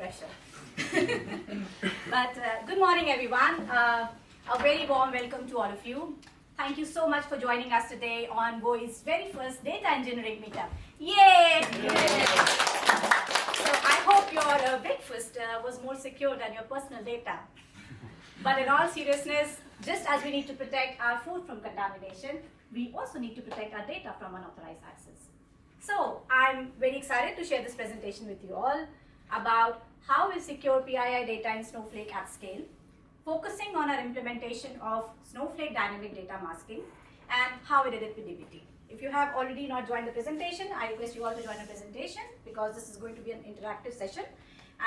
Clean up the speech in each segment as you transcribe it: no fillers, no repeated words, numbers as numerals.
pressure. But good morning, everyone. A very warm welcome to all of you. Thank you so much for joining us today on Voi's very first Data Engineering Meetup. Yay! So I hope your breakfast was more secure than your personal data. But in all seriousness, just as we need to protect our food from contamination, we also need to protect our data from unauthorized access. So I'm very excited to share this presentation with you all about how we secure PII data in Snowflake at scale, focusing on our implementation of Snowflake dynamic data masking and how we did it with dbt. If you have already not joined the presentation, I request you all to join the presentation because this is going to be an interactive session.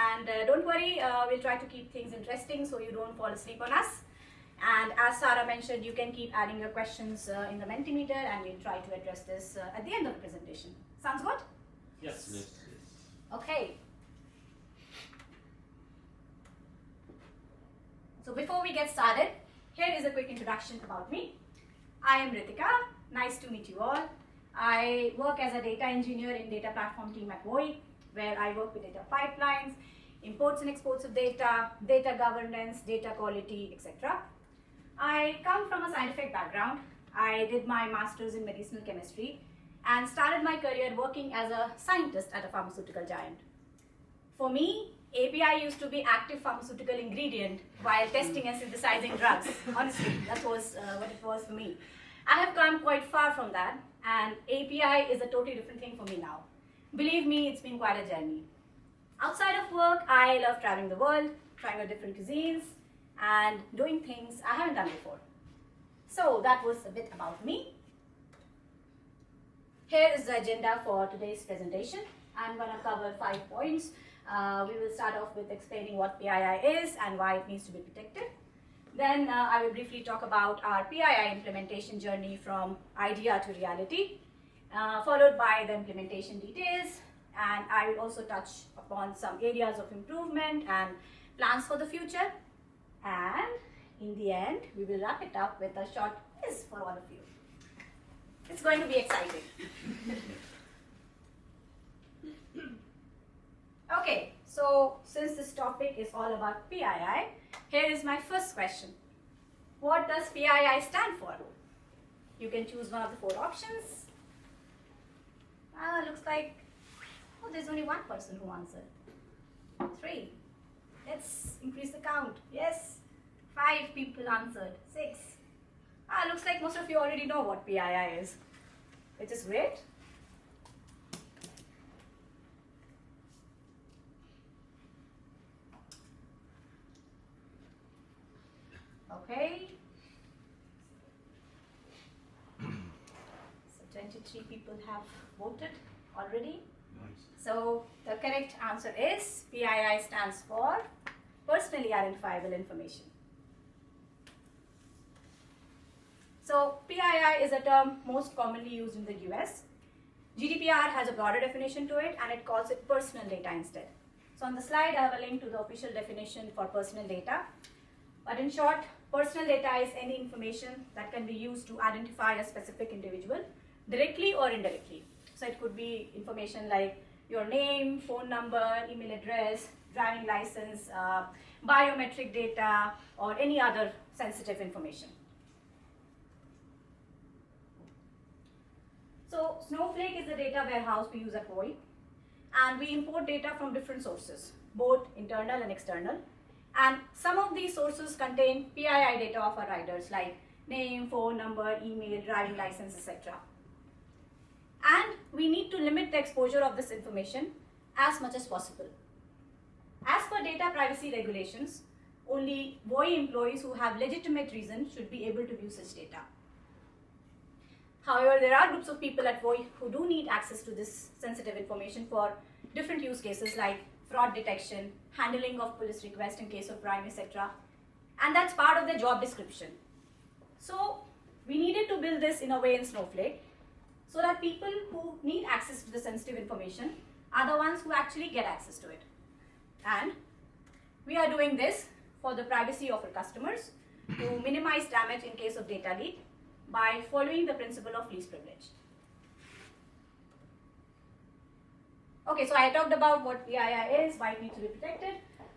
And don't worry, we'll try to keep things interesting so you don't fall asleep on us. And as Sarah mentioned, you can keep adding your questions in the Mentimeter and we'll try to address this at the end of the presentation. Sounds good? Yes. Okay. So before we get started, here is a quick introduction about me. I am Ritika. Nice to meet you all. I work as a data engineer in data platform team at Voi, where I work with data pipelines, imports and exports of data, data governance, data quality, etc. I come from a scientific background. I did my master's in medicinal chemistry and started my career working as a scientist at a pharmaceutical giant. For me, API used to be active pharmaceutical ingredient while testing and synthesizing drugs. Honestly, that was what it was for me. I have come quite far from that, and API is a totally different thing for me now. Believe me, it's been quite a journey. Outside of work, I love traveling the world, trying out different cuisines, and doing things I haven't done before. So that was a bit about me. Here is the agenda for today's presentation. I'm going to cover 5 points. We will start off with explaining what PII is and why it needs to be protected. Then I will briefly talk about our PII implementation journey from idea to reality, followed by the implementation details. And I will also touch upon some areas of improvement and plans for the future. And in the end, we will wrap it up with a short quiz for all of you. It's going to be exciting. Okay, so since this topic is all about PII, here is my first question. What does PII stand for? You can choose one of the 4 options. Looks like, oh, there's only one person who answered. 3. Let's increase the count. Yes, 5 people answered. 6. Looks like most of you already know what PII is, which is great. Okay. So 23 people have voted already. Nice. So the correct answer is PII stands for Personally Identifiable Information. So PII is a term most commonly used in the US. GDPR has a broader definition to it and it calls it personal data instead. So on the slide I have a link to the official definition for personal data. But in short, personal data is any information that can be used to identify a specific individual directly or indirectly. So it could be information like your name, phone number, email address, driving license, biometric data, or any other sensitive information. So Snowflake is the data warehouse we use at Voi, and we import data from different sources, both internal and external. And some of these sources contain PII data of our riders like name, phone number, email, driving license, etc. And we need to limit the exposure of this information as much as possible. As per data privacy regulations, only Voi employees who have legitimate reason should be able to view such data. However, there are groups of people at Voi who do need access to this sensitive information for different use cases like fraud detection, handling of police requests in case of crime, etc. And that's part of their job description. So we needed to build this in a way in Snowflake so that people who need access to the sensitive information are the ones who actually get access to it. And we are doing this for the privacy of our customers to minimize damage in case of data leak by following the principle of least privilege. Okay, so I talked about what PII is, why it needs to be protected.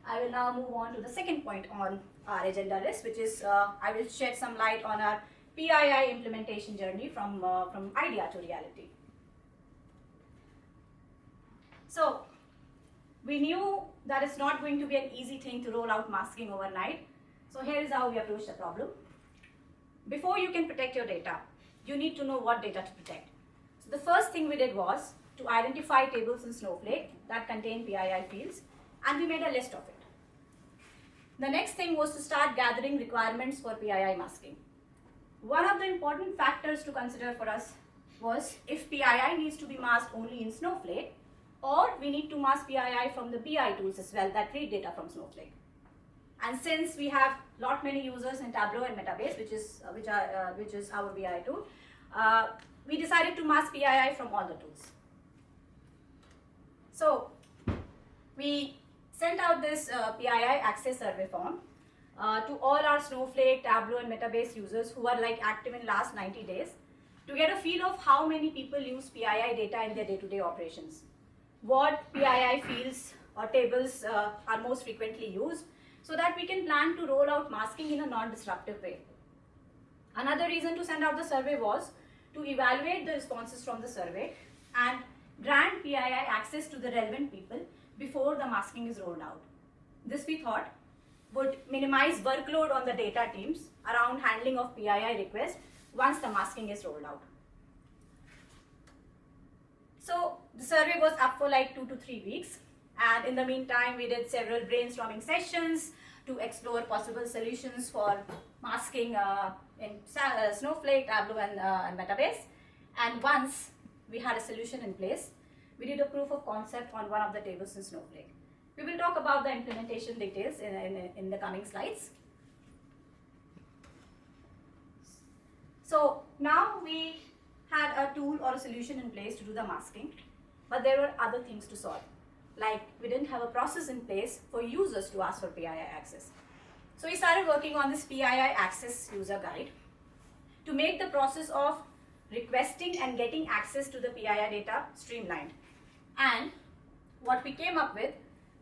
I will now move on to the second point on our agenda list, which is I will shed some light on our PII implementation journey from idea to reality. So we knew that it's not going to be an easy thing to roll out masking overnight. So here is how we approach the problem. Before you can protect your data, you need to know what data to protect. So the first thing we did was to identify tables in Snowflake that contain PII fields, and we made a list of it. The next thing was to start gathering requirements for PII masking. One of the important factors to consider for us was if PII needs to be masked only in Snowflake, or we need to mask PII from the BI tools as well that read data from Snowflake. And since we have lot many users in Tableau and Metabase, which is our BI tool, we decided to mask PII from all the tools. So we sent out this PII access survey form to all our Snowflake, Tableau and Metabase users who are like active in last 90 days to get a feel of how many people use PII data in their day-to-day operations. What PII fields or tables are most frequently used, so that we can plan to roll out masking in a non-disruptive way. Another reason to send out the survey was to evaluate the responses from the survey and grant PII access to the relevant people before the masking is rolled out. This we thought would minimize workload on the data teams around handling of PII requests once the masking is rolled out. So the survey was up for like 2 to 3 weeks, and in the meantime we did several brainstorming sessions to explore possible solutions for masking in Snowflake, Tableau and Metabase. And once we had a solution in place, we did a proof of concept on one of the tables in Snowflake. We will talk about the implementation details in the coming slides. So now we had a tool or a solution in place to do the masking, but there were other things to solve. Like we didn't have a process in place for users to ask for PII access. So we started working on this PII access user guide to make the process of requesting and getting access to the PII data streamlined. And what we came up with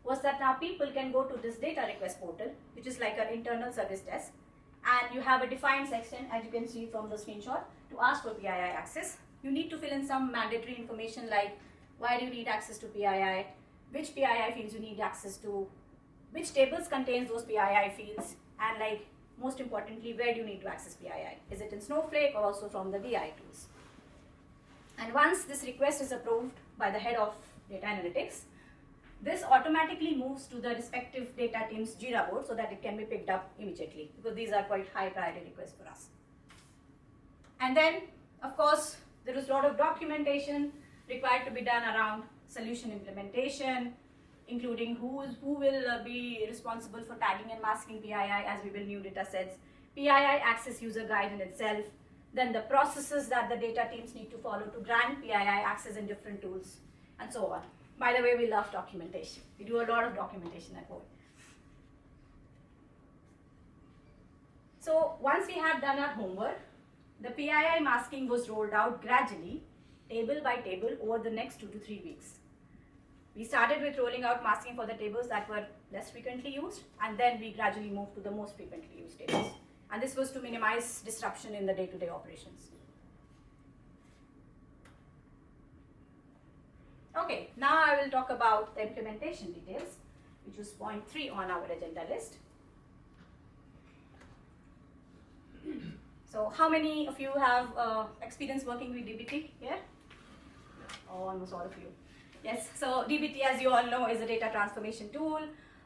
was that now people can go to this data request portal, which is like an internal service desk, and you have a defined section, as you can see from the screenshot, to ask for PII access. You need to fill in some mandatory information like why do you need access to PII, which PII fields you need access to, which tables contains those PII fields, and like most importantly, where do you need to access PII? Is it in Snowflake or also from the BI tools? And once this request is approved by the head of data analytics, this automatically moves to the respective data team's Jira board so that it can be picked up immediately, because these are quite high priority requests for us. And then, of course, there is a lot of documentation required to be done around solution implementation, including who will be responsible for tagging and masking PII as we build new data sets, PII access user guide in itself, then the processes that the data teams need to follow to grant PII access in different tools, and so on. By the way, we love documentation. We do a lot of documentation at Voi. So once we had done our homework, the PII masking was rolled out gradually, table by table, over the next 2 to 3 weeks. We started with rolling out masking for the tables that were less frequently used, and then we gradually moved to the most frequently used tables. And this was to minimize disruption in the day-to-day operations. Okay, now I will talk about the implementation details, which was point 3 on our agenda list. So how many of you have experience working with DBT here? Oh, almost all of you. Yes, so DBT, as you all know, is a data transformation tool.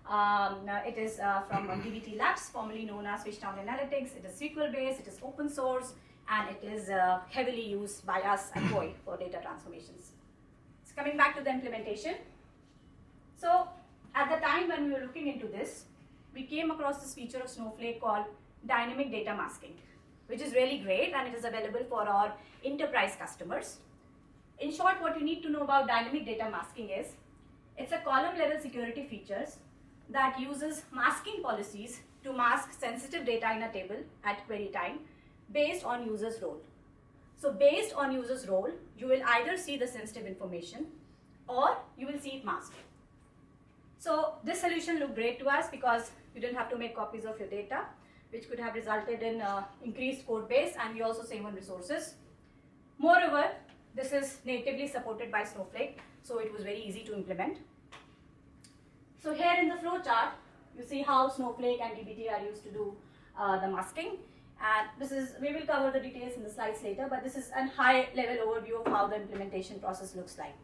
It is from DBT Labs, formerly known as Fishtown Analytics. It is SQL based, it is open source, and it is heavily used by us at Voi for data transformations. So coming back to the implementation. So at the time when we were looking into this, we came across this feature of Snowflake called dynamic data masking, which is really great, and it is available for our enterprise customers. In short, what you need to know about dynamic data masking is, it's a column level security features that uses masking policies to mask sensitive data in a table at query time based on user's role. So based on user's role, you will either see the sensitive information or you will see it masked. So this solution looked great to us because you didn't have to make copies of your data, which could have resulted in increased code base, and we also save on resources. Moreover, this is natively supported by Snowflake, so it was very easy to implement. So here in the flow chart, you see how Snowflake and dbt are used to do the masking. And we will cover the details in the slides later, but this is a high level overview of how the implementation process looks like.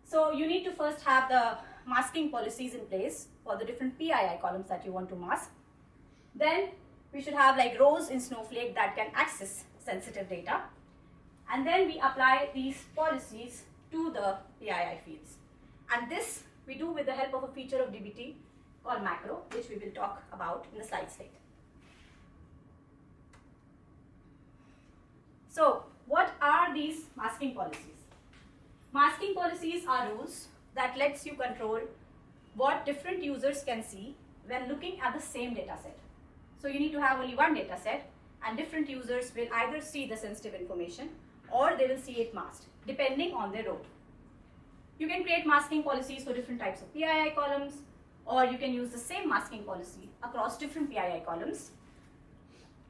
So you need to first have the masking policies in place for the different PII columns that you want to mask. Then we should have like rows in Snowflake that can access sensitive data. And then we apply these policies to the PII fields. And this we do with the help of a feature of dbt called macro, which we will talk about in the slides later. So what are these masking policies? Masking policies are rules that lets you control what different users can see when looking at the same data set. So you need to have only one data set, and different users will either see the sensitive information or they will see it masked, depending on their role. You can create masking policies for different types of PII columns, or you can use the same masking policy across different PII columns,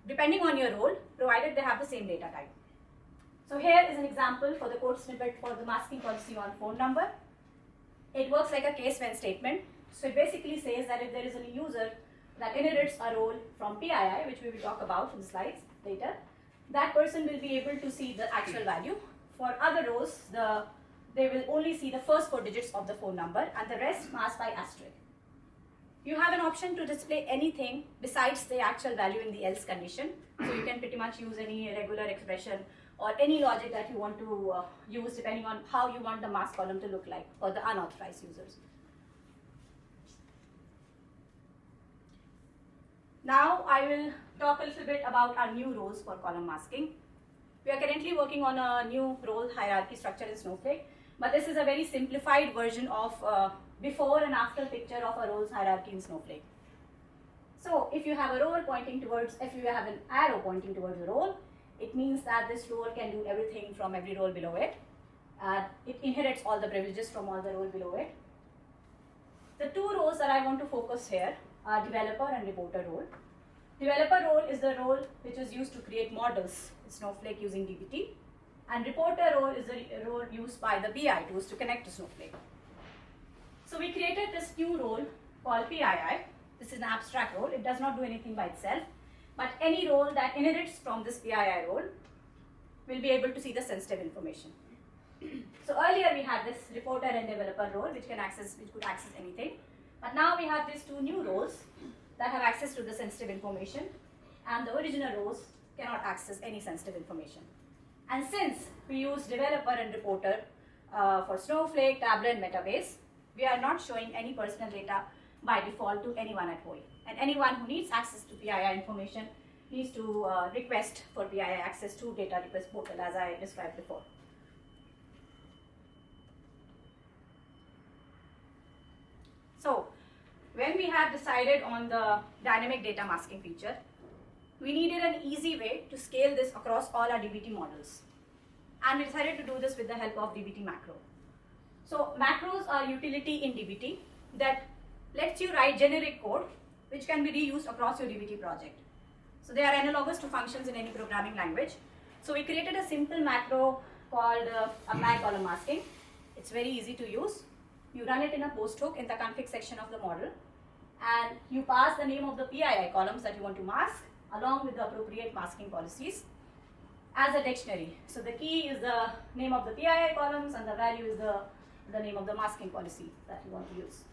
depending on your role, provided they have the same data type. So here is an example for the code snippet for the masking policy on phone number. It works like a case when statement. So it basically says that if there is a user that inherits a role from PII, which we will talk about in the slides later, that person will be able to see the actual value. For other rows, they will only see the first 4 digits of the phone number and the rest masked by asterisk. You have an option to display anything besides the actual value in the else condition. So you can pretty much use any regular expression or any logic that you want to use depending on how you want the mask column to look like for the unauthorized users. Now I will talk a little bit about our new roles for column masking. We are currently working on a new role hierarchy structure in Snowflake, but this is a very simplified version of before and after picture of a roles hierarchy in Snowflake. So if you have a role pointing towards, if you have an arrow pointing towards a role, it means that this role can do everything from every role below it. It inherits all the privileges from all the role below it. The two roles that I want to focus here are developer and reporter role. Developer role is the role which is used to create models in Snowflake using dbt, and reporter role is the role used by the BI tools to connect to Snowflake. So we created this new role called PII. This is an abstract role. It does not do anything by itself, but any role that inherits from this PII role will be able to see the sensitive information. So earlier we had this reporter and developer role which could access anything, but now we have these two new roles that have access to the sensitive information, and the original roles cannot access any sensitive information. And since we use developer and reporter for Snowflake, Tableau, and Metabase, we are not showing any personal data by default to anyone at Voi. And anyone who needs access to PII information needs to request for PII access to data request portal, as I described before. So when we have decided on the dynamic data masking feature, we needed an easy way to scale this across all our dbt models. And we decided to do this with the help of dbt macro. So macros are utility in dbt that lets you write generic code which can be reused across your dbt project. So they are analogous to functions in any programming language. So we created a simple macro called apply column masking. It's very easy to use. You run it in a post hook in the config section of the model, and you pass the name of the PII columns that you want to mask along with the appropriate masking policies as a dictionary. So the key is the name of the PII columns and the value is the name of the masking policy that you want to use.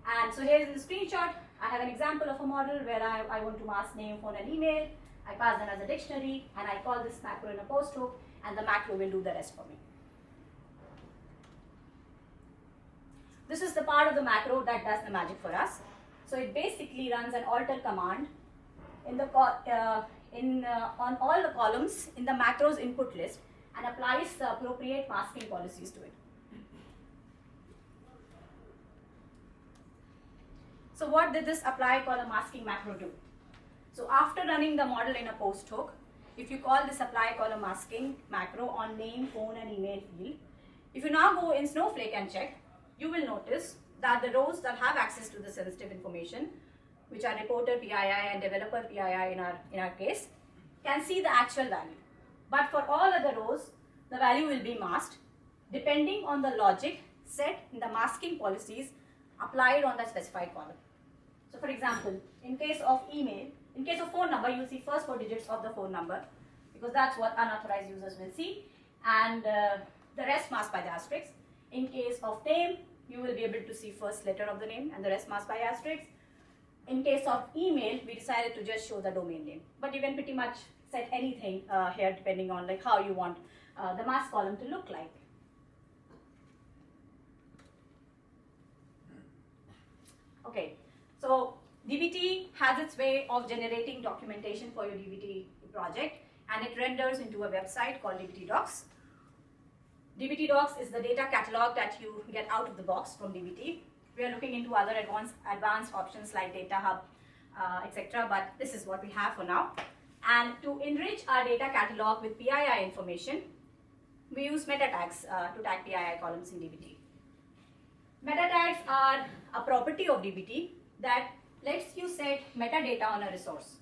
And so here is the screenshot. I have an example of a model where I want to mask name, phone, and email. I pass them as a dictionary, and I call this macro in a post hook, and the macro will do the rest for me. This is the part of the macro that does the magic for us. So it basically runs an alter command in the on all the columns in the macros input list and applies the appropriate masking policies to it. So what did this apply column masking macro do? So after running the model in a post hook, if you call this apply column masking macro on name, phone, and email field, If you now go in Snowflake and check, you will notice that the rows that have access to the sensitive information, which are reporter PII and developer PII in our case, can see the actual value. But for all other rows, the value will be masked depending on the logic set in the masking policies applied on the specified column. So for example, in case of email, in case of phone number, you'll see first 4 digits of the phone number because that's what unauthorized users will see, and the rest masked by the asterisk. In case of name, you will be able to see first letter of the name and the rest masked by asterisk. In case of email, we decided to just show the domain name, but you can pretty much set anything here depending on like how you want the mask column to look like. Okay, so DBT has its way of generating documentation for your DBT project, and it renders into a website called DBT Docs. DBT Docs is the data catalog that you get out of the box from DBT. We are looking into other advanced options like Data Hub, etc. But this is what we have for now. And to enrich our data catalog with PII information, we use meta tags to tag PII columns in DBT. Meta tags are a property of DBT that lets you set metadata on a resource.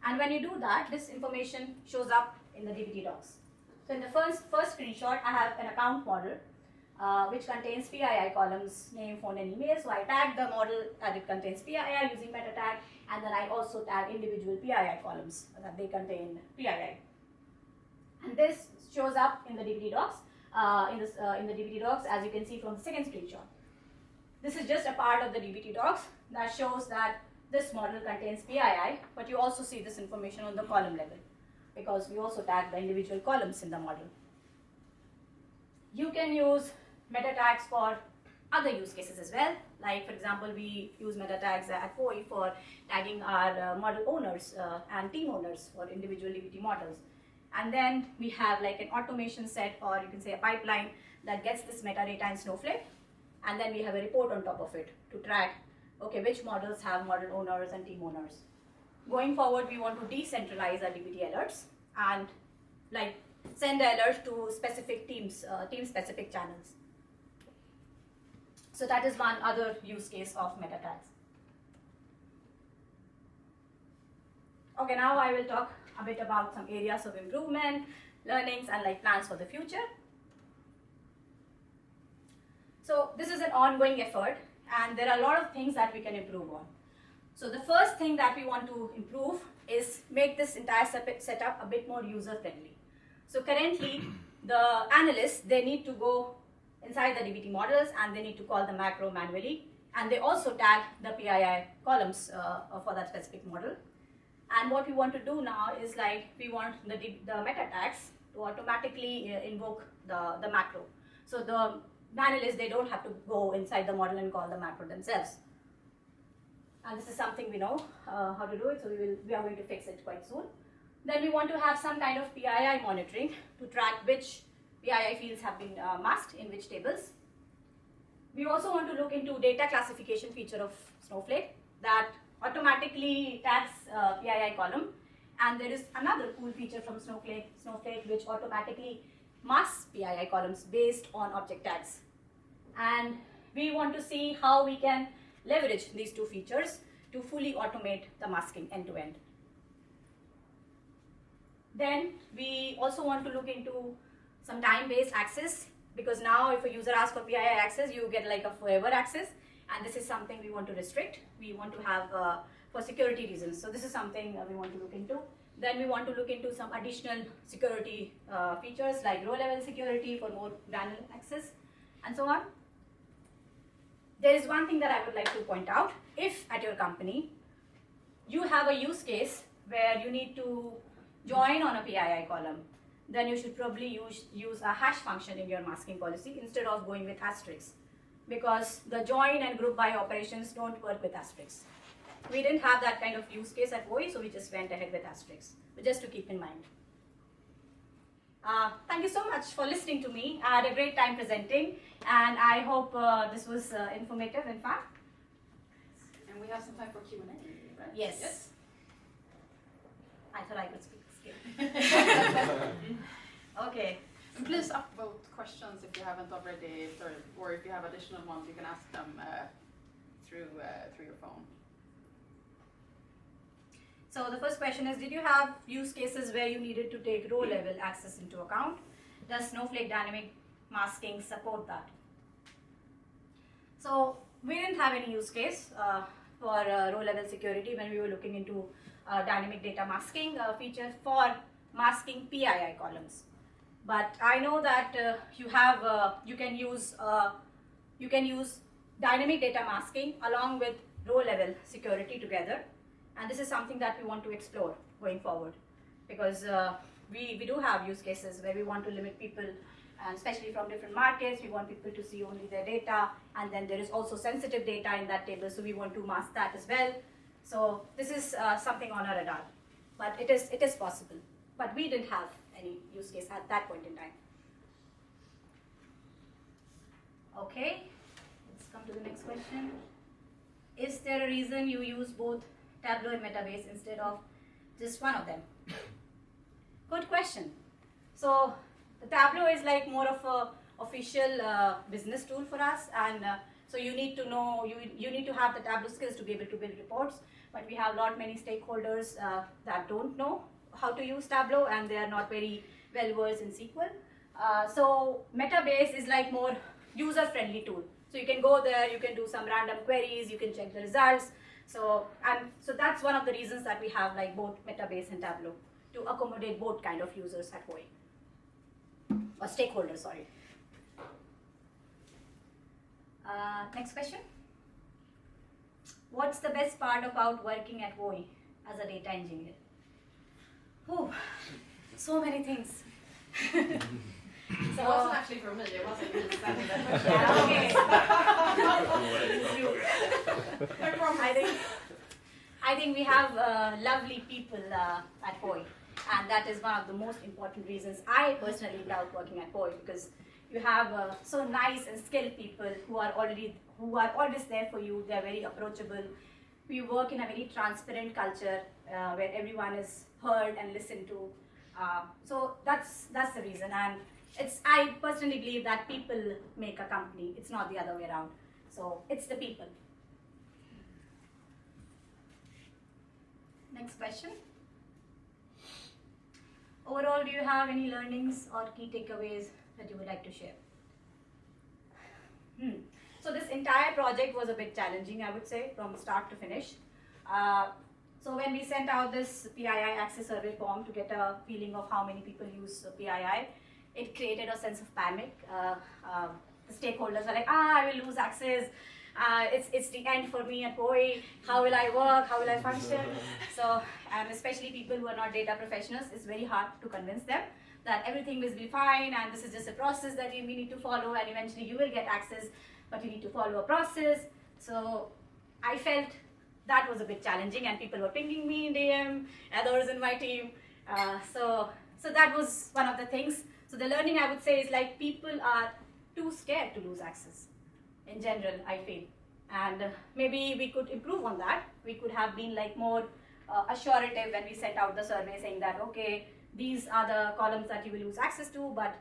And when you do that, this information shows up in the DBT Docs. So in the first screenshot, I have an account model which contains PII columns, name, phone, and email. So I tag the model that it contains PII using meta tag, and then I also tag individual PII columns that they contain PII. And this shows up in the DBT Docs, in the DBT Docs, as you can see from the second screenshot. This is just a part of the DBT Docs that shows that this model contains PII, but you also see this information on the column level because we also tag the individual columns in the model. You can use meta tags for other use cases as well. Like for example, we use meta tags at Voi for tagging our model owners and team owners for individual DBT models. And then we have like an automation set, or you can say a pipeline that gets this metadata in Snowflake. And then we have a report on top of it to track, okay, which models have model owners and team owners. Going forward, we want to decentralize our DBT alerts and like send alerts to specific teams, team-specific channels. So that is one other use case of meta tags. Okay, now I will talk a bit about some areas of improvement, learnings, and like plans for the future. So this is an ongoing effort, and there are a lot of things that we can improve on. So the first thing that we want to improve is make this entire setup a bit more user-friendly. So currently, the analysts, they need to go inside the DBT models and they need to call the macro manually, and they also tag the PII columns for that specific model. And what we want to do now is like we want the meta tags to automatically invoke the macro. So the analysts, they don't have to go inside the model and call the macro themselves. And this is something we know how to do it, so we are going to fix it quite soon. Then we want to have some kind of PII monitoring to track which PII fields have been masked in which tables. We also want to look into data classification feature of Snowflake that automatically tags PII column. And there is another cool feature from Snowflake which automatically masks PII columns based on object tags. And we want to see how we can leverage these two features to fully automate the masking end to end. Then we also want to look into some time-based access, because now if a user asks for PII access, you get like a forever access, and this is something we want to restrict. We want to have for security reasons. So this is something we want to look into. Then we want to look into some additional security features like row-level security for more granular access and so on. There is one thing that I would like to point out. If at your company you have a use case where you need to join on a PII column, then you should probably use a hash function in your masking policy instead of going with asterisks, because the join and group by operations don't work with asterisks. We didn't have that kind of use case at Voi, so we just went ahead with asterisks, but just to keep in mind. Thank you so much for listening to me. I had a great time presenting, and I hope this was informative and fun. And we have some time for Q&A, right? Yes. I thought I could skip. Okay. And please upvote questions if you haven't already, or if you have additional ones, you can ask them through your phone. So the first question is, did you have use cases where you needed to take row level access into account? Does Snowflake dynamic masking support that? So we didn't have any use case for row level security when we were looking into dynamic data masking feature for masking PII columns. But I know that you can use dynamic data masking along with row level security together, and this is something that we want to explore going forward, because we do have use cases where we want to limit people, and especially from different markets, we want people to see only their data, and then there is also sensitive data in that table, so we want to mask that as well. So this is something on our radar, but it is possible. But we didn't have any use case at that point in time. Okay, let's come to the next question. Is there a reason you use both Tableau and Metabase instead of just one of them? Good question. So the Tableau is like more of a official business tool for us, and so you need to know, you need to have the Tableau skills to be able to build reports. But we have many stakeholders that don't know how to use Tableau, and they are not very well versed in SQL. So Metabase is like more user-friendly tool. So you can go there, you can do some random queries, you can check the results. So that's one of the reasons that we have like both Metabase and Tableau, to accommodate both kind of users at Voi, or stakeholders, sorry. Next question. What's the best part about working at Voi as a data engineer? Oh, so many things. So it wasn't actually for me, it wasn't me standing there. I think we have lovely people at Voi, and that is one of the most important reasons I personally love working at Voi, because you have so nice and skilled people who are always there for you. They are very approachable. We work in a very transparent culture where everyone is heard and listened to. So that's the reason, and I personally believe that people make a company. It's not the other way around. So it's the people. Next question. Overall, do you have any learnings or key takeaways that you would like to share? So this entire project was a bit challenging, I would say, from start to finish. So when we sent out this PII access survey form to get a feeling of how many people use PII, it created a sense of panic. The stakeholders were like, I will lose access. It's the end for me at Voi. How will I work? How will I function? So, and especially people who are not data professionals, it's very hard to convince them that everything will be fine and this is just a process that we need to follow, and eventually you will get access, but you need to follow a process. So I felt that was a bit challenging, and people were pinging me in DM, others in my team. So that was one of the things. So the learning, I would say, is like people are too scared to lose access in general, I feel. And maybe we could improve on that. We could have been like more assurative when we sent out the survey saying that, okay, these are the columns that you will lose access to, but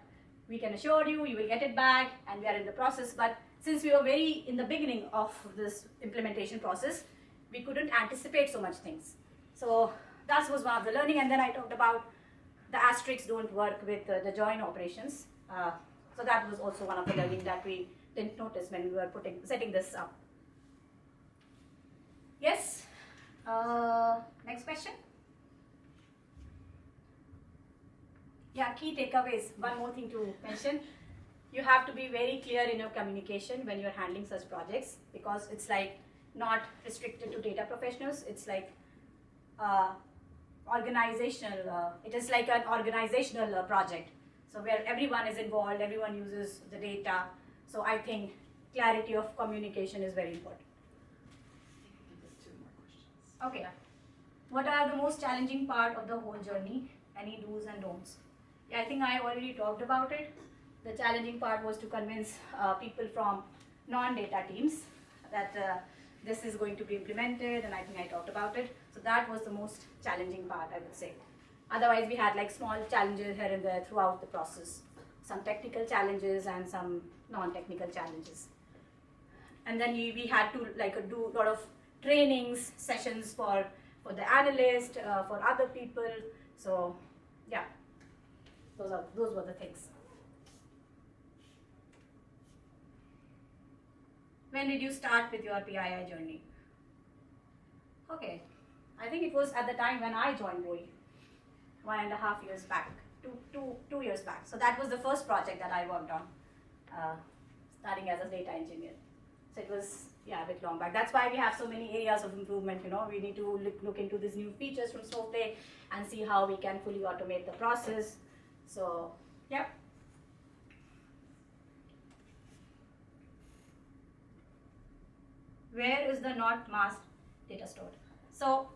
we can assure you, you will get it back, and we are in the process. But since we were very in the beginning of this implementation process, we couldn't anticipate so much things. So that was one of the learning. And then I talked about the asterisks don't work with the join operations. So that was also one of the learning that we didn't notice when we were setting this up. Yes? Next question? Yeah, key takeaways. One more thing to mention. You have to be very clear in your communication when you're handling such projects, because it's like not restricted to data professionals. It's like organizational. It is like an organizational project. So where everyone is involved, everyone uses the data. So I think clarity of communication is very important. There's 2 more questions. Okay. What are the most challenging part of the whole journey? Any do's and don'ts? Yeah, I think I already talked about it. The challenging part was to convince people from non-data teams that this is going to be implemented, and I think I talked about it. So that was the most challenging part, I would say. Otherwise, we had like small challenges here and there throughout the process. some technical challenges and some non-technical challenges. And then we had to do a lot of trainings sessions for the analyst, for other people. So yeah, those were the things. When did you start with your PII journey? Okay, I think it was at the time when I joined Voi, 1.5 years back, two years back. So that was the first project that I worked on, starting as a data engineer. So it was, yeah, a bit long back. That's why we have so many areas of improvement. We need to look into these new features from Snowflake and see how we can fully automate the process. So, yeah. Where is the not masked data stored? So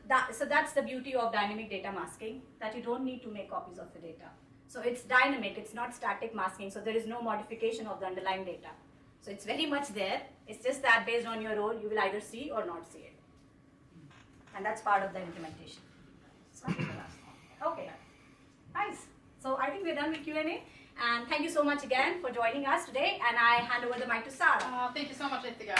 that's the beauty of dynamic data masking, that you don't need to make copies of the data. So it's dynamic, it's not static masking, so there is no modification of the underlying data. So it's very much there. It's just that based on your role, you will either see or not see it. And that's part of the implementation. Okay, nice. So I think we're done with Q&A. And thank you so much again for joining us today. And I hand over the mic to Sarah. Thank you so much, Ritika.